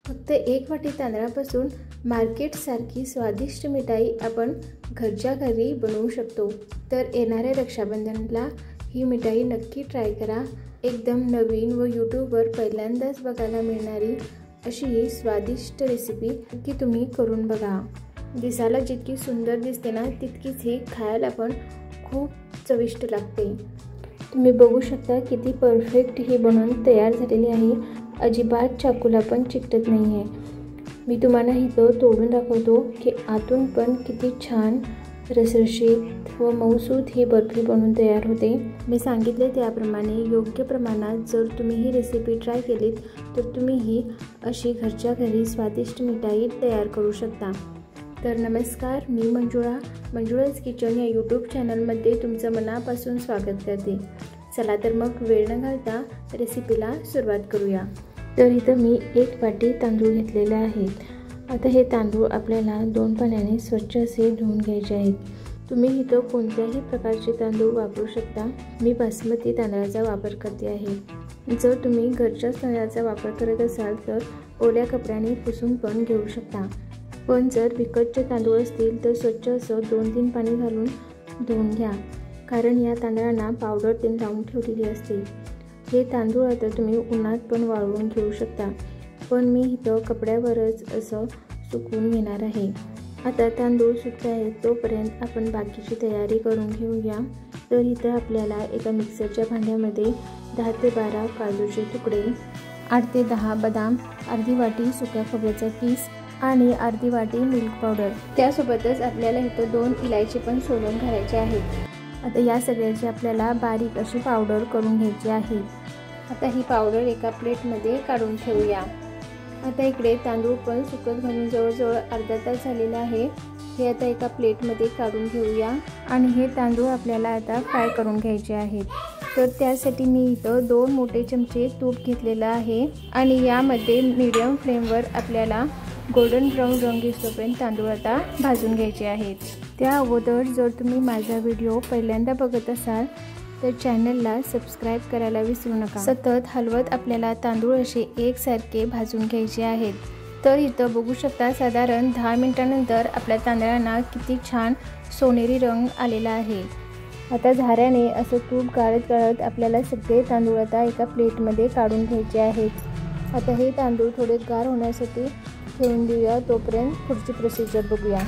फक्त 1 वाटी तांदळापासून मार्केटसारखी स्वादिष्ट मिठाई आपण घरच्या घरी बनवू शकतो। तर येणाऱ्या रक्षाबंधनला ही मिठाई नक्की ट्राय करा। एकदम नवीन व यूट्यूबवर पहिल्यांदाच बघायला मिळणारी अशी ही स्वादिष्ट रेसिपी की तुम्ही करून बघा। दिसायला जितकी सुंदर दिसते ना तितकीच ही खायला पण खूप चविष्ट लागते। तुम्ही बघू शकता किती परफेक्ट ही बनवून तयार झालेली आहे। अजिबात चाकूला पण चिकटत नाही आहे। मी तुम्हाला इथं तोडून दाखवतो की आतून पण किती छान रसरशीत व मऊसूत ही बर्फी बनवून तयार होते। मी सांगितले त्याप्रमाणे योग्य प्रमाणात जर तुम्ही ही रेसिपी ट्राय केलीत तर तुम्ही ही अशी घरच्या घरी स्वादिष्ट मिठाई तयार करू शकता। तर नमस्कार, मी मंजुळाज किचन या यूट्यूब चॅनलमध्ये तुमचं मनापासून स्वागत करते। चला तर मग वेळ न घालता रेसिपीला सुरुवात करूया। तर इथं मी 1 वाटी तांदूळ घेतलेले आहेत। आता हे तांदूळ आपल्याला 2 पाण्याने स्वच्छ असे धुवून घ्यायचे आहेत। तुम्ही इथं कोणत्याही प्रकारचे तांदूळ वापरू शकता। मी बासमती तांदळाचा वापर करते आहे। जर तुम्ही घरच्या तांदळाचा वापर करत असाल तर ओल्या कपड्याने पुसून पण घेऊ शकता। पण जर विकतचे तांदूळ असतील तर स्वच्छ असं 2-3 पाणी घालून धुवून घ्या, कारण या तांदळांना पावडर तेल लावून ठेवलेली असते। हे तांदूळ आता तुम्ही उन्हात पण वाळवून घेऊ शकता, पण मी इथं कपड्यावरच असं सुकवून घेणार आहे। आता तांदूळ सुकत आहेत तोपर्यंत आपण बाकीची तयारी करून घेऊया। तर इथं आपल्याला एका मिक्सरच्या भांड्यामध्ये 10 ते 12 काजूचे तुकडे, 8 ते 10 बदाम, अर्धी वाटी सुक्या खोबऱ्याचा किस आणि अर्धी वाटी मिल्क पावडर, त्यासोबतच आपल्याला इथं 2 इलायची पण सोलून घालायचे आहेत। आता या सगळ्याची आपल्याला बारीक अशी पावडर करून घ्यायची आहे। आता ही पावडर एका प्लेटमध्ये काढून ठेवूया। आता इकडे तांदूळ पण सुकत घालून जवळजवळ अर्धा तास झालेला आहे। हे आता एका प्लेटमध्ये काढून घेऊया आणि हे तांदूळ आपल्याला आता फ्राय करून घ्यायचे आहेत। तर त्यासाठी मी इथं 2 मोठे चमचे तूप घेतलेलं आहे आणि यामध्ये मीडियम फ्लेमवर आपल्याला गोल्डन ब्राऊन रंग येईपर्यंत तांदूळ आता भाजून घ्यायचे आहेत। त्या अगोदर जर तुम्ही माझा व्हिडिओ पहिल्यांदा बघत असाल तर चॅनलला सबस्क्राईब करायला विसरू नका। सतत हलवत आपल्याला तांदूळ असे एकसारखे भाजून घ्यायचे आहेत। तर इथं बघू शकता साधारण 10 मिनिटांनंतर आपल्या तांदळांना किती छान सोनेरी रंग आलेला आहे। आता झाऱ्याने असं तूप गाळत गाळत आपल्याला सगळे तांदूळ आता एका प्लेटमध्ये काढून घ्यायचे आहेत। आता हे तांदूळ थोडे गार होण्यासाठी ठेवून देऊया, तोपर्यंत पुढची प्रोसिजर बघूया।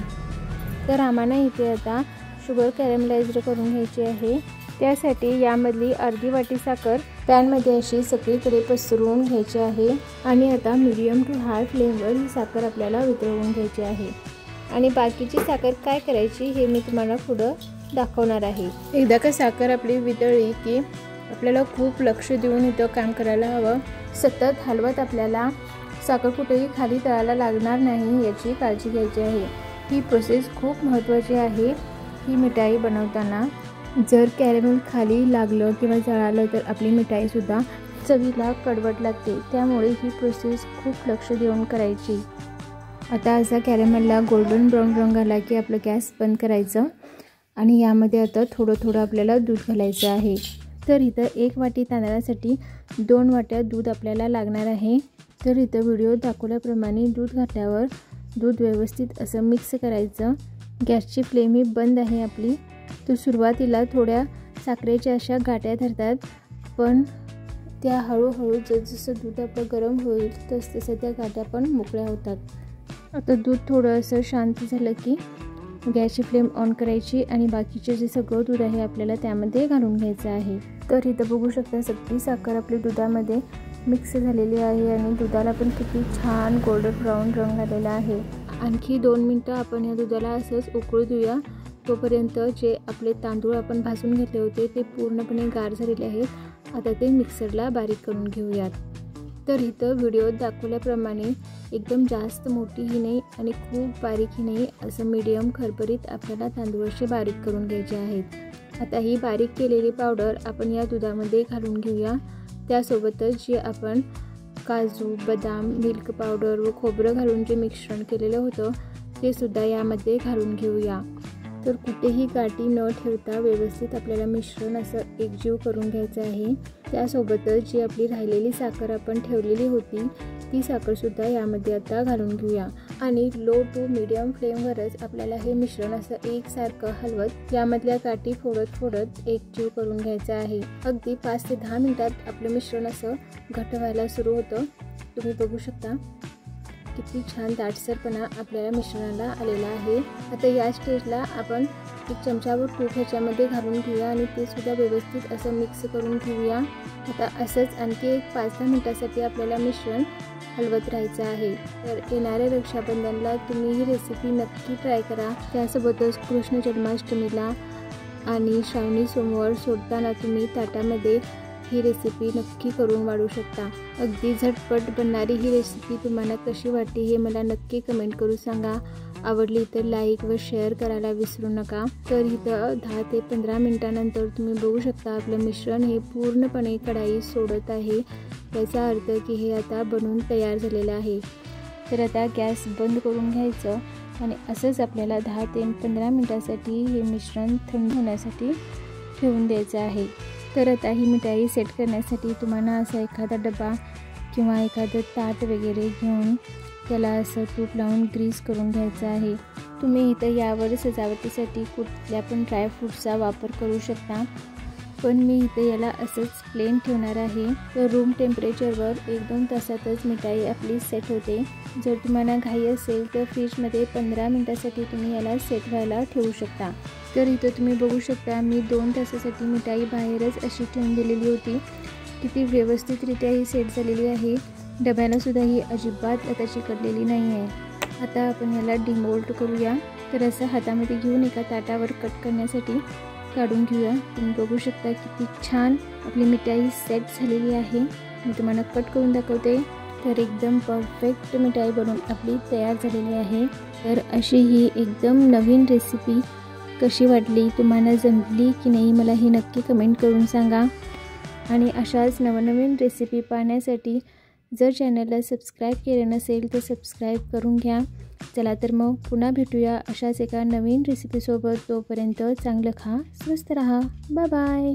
तर आम्हाला इथे आता शुगर कॅरमलाइज्ड करून घ्यायची आहे। त्यासाठी यामधली अर्धी वाटी साखर पॅनमध्ये अशी सगळीकडे पसरवून घ्यायची आहे आणि आता मीडियम टू हाय फ्लेमवर ही साखर आपल्याला वितळवून घ्यायची आहे। आणि बाकीची साखर काय करायची हे मी तुम्हाला पुढं दाखवणार आहे। एकदा का साखर आपली वितळली की आपल्याला खूप लक्ष देऊन इथं काम करायला हवं। सतत हलवत आपल्याला साखर कुठेही खाली तळायला लागणार नाही याची काळजी घ्यायची आहे। ही प्रोसेस खूप महत्त्वाची आहे ही मिठाई बनवताना। जर कॅरमेल खाली लागलं किंवा जळालं तर आपली मिठाईसुद्धा चवीला कडवट लागते, त्यामुळे ही प्रोसेस खूप लक्ष देऊन करायची। आता असा कॅरमेलला गोल्डन ब्राऊन रंग आला की आपलं गॅस बंद करायचं आणि यामध्ये आता थोडं थोडं आपल्याला दूध घालायचं आहे। तर इथं 1 वाटी तांदळासाठी 2 वाट्या दूध आपल्याला लागणार आहे। तर इथं व्हिडिओ दाखवल्याप्रमाणे दूध घातल्यावर दूध व्यवस्थित असं मिक्स करायचं। गॅसची फ्लेम ही बंद आहे आपली। तर सुरुवातीला थोड्या साखरेच्या अशा गाठ्या धरतात, पण त्या हळूहळू जसजसं दूध आपलं गरम होईल तसतसं त्या गाठ्या पण मोकळ्या होतात। आता दूध थोडं असं शांत झालं की गॅसची फ्लेम ऑन करायची आणि बाकीचे जे सगळं दूध आहे आपल्याला त्यामध्ये घालून घ्यायचं आहे। तर इथं बघू शकता सगळी साखर आपली दुधामध्ये मिक्स झालेली आहे आणि दुधाला पण किती छान गोल्डन ब्राऊन रंग आलेला आहे। आणखी 2 मिनटं आपण या दुधाला असंच उकळू देऊया, तोपर्यंत जे आपले तांदूळ आपण भाजून घेतले होते ते पूर्णपणे गार झालेले आहेत। आता ते मिक्सरला बारीक करून घेऊयात। तर इथं व्हिडिओत दाखवल्याप्रमाणे एकदम जास्त मोठीही नाही आणि खूप बारीकही नाही, असं मीडियम खरबरीत आपल्याला तांदूळ असे बारीक करून घ्यायचे आहेत। आता ही बारीक केलेली पावडर आपण या दुधामध्ये घालून घेऊया। त्यासोबतच जे आपण काजू, बदाम, मिल्क पावडर व खोबरं घालून जे मिश्रण केलेलं होतं ते सुद्धा यामध्ये घालून घेऊया। तर कुठेही गाठी न ठेवता व्यवस्थित आपल्याला मिश्रण असं एकजीव करून घ्यायचं आहे। त्यासोबतच जी आपली राहिलेली साखर आपण ठेवलेली होती ती ती साखरसुद्धा यामध्ये आता घालून घेऊया आणि लो टू मीडियम फ्लेमवरच आपल्याला हे मिश्रण असं एकसारखं हलवत यामधल्या गाठी फोडत एकजीव करून घ्यायचं आहे। अगदी 5 ते 10 मिनिटात आपलं मिश्रण असं घट्ट व्हायला सुरू होतं। तुम्ही बघू शकता किती छान दाटसरपणा आपल्याला मिश्रणाला आलेला आहे। आता या स्टेजला आपण एक चमचाभर तूप ह्याच्यामध्ये घालून घेऊया आणि ते सुद्धा व्यवस्थित असं मिक्स करून घेऊया। आता असंच आणखी एक 5-10 मिनिटासाठी आपल्याला मिश्रण हलवत राहायचं आहे। तर येणाऱ्या रक्षाबंधनला तुम्ही ही रेसिपी नक्की ट्राय करा। त्यासोबतच कृष्ण जन्माष्टमीला आणि श्रावणी सोमवार सोडताना तुम्ही ताटामध्ये ही रेसिपी नक्की करून वाढू शकता। अगदी झटपट बनणारी ही रेसिपी तुम्हाला कशी वाटते हे मला नक्की कमेंट करून सांगा। आवडली तर लाईक व शेअर करायला विसरू नका। तर इथं 10 ते 15 मिनिटानंतर तुम्ही बघू शकता आपलं मिश्रण हे पूर्णपणे कढाई सोडत आहे। याचा अर्थ की हे आता बनवून तयार झालेलं आहे। तर आता गॅस बंद करून घ्यायचं आणि असंच आपल्याला 10 ते 15 मिनिटासाठी हे मिश्रण थंड होण्यासाठी ठेवून द्यायचं आहे। तर आता ही मिठाई सेट करण्यासाठी तुम्हाला असा एखादा डबा किंवा एखादं ताट वगैरे घेऊन त्याला असं तूप लावून ग्रीस करून घ्यायचं आहे। तुम्ही इथं यावर सजावटीसाठी कुठल्या पण ड्रायफ्रूट्सचा वापर करू शकता, पण मी इथे याला असंच प्लेन ठेवणार आहे। तर रूम टेम्परेचरवर 1-2 तासातच मिठाई आपली सेट होते। जर तुम्हाला घाई असेल तर फ्रीजमध्ये 15 मिनिटासाठी तुम्ही याला सेट व्हायला ठेवू शकता। तर इथं तुम्ही बघू शकता मी 2 तासासाठी मिठाई बाहेरच अशी ठेवून दिलेली होती। किती व्यवस्थितरित्या ही सेट झालेली आहे। डब्याला सुद्धा ही अजिबात आता चिकटलेली नाही आहे। आता आपण याला डिमोल्ड करूया। तर असं हातामध्ये घेऊन एका ताटावर कट करण्यासाठी काढून घेऊया। तुम्ही बघू शकता किती छान आपली मिठाई सेट झालेली आहे। मी तुम्हाला कट करून दाखवते। तर एकदम परफेक्ट मिठाई बनवून आपली तयार झालेली आहे। तर अशी ही एकदम नवीन रेसिपी कशी वाटली, तुम्हाला जमली की नाही मला हे नक्की कमेंट करून सांगा। आणि अशाच नवनवीन रेसिपी पाहण्यासाठी जर चॅनलला सबस्क्राईब केलं नसेल तर सबस्क्राईब करून घ्या। चला तर मग पुन्हा भेटूया अशाच एका नवीन रेसिपीसोबत। तोपर्यंत चांगलं खा, स्वस्त रहा, बाय बाय।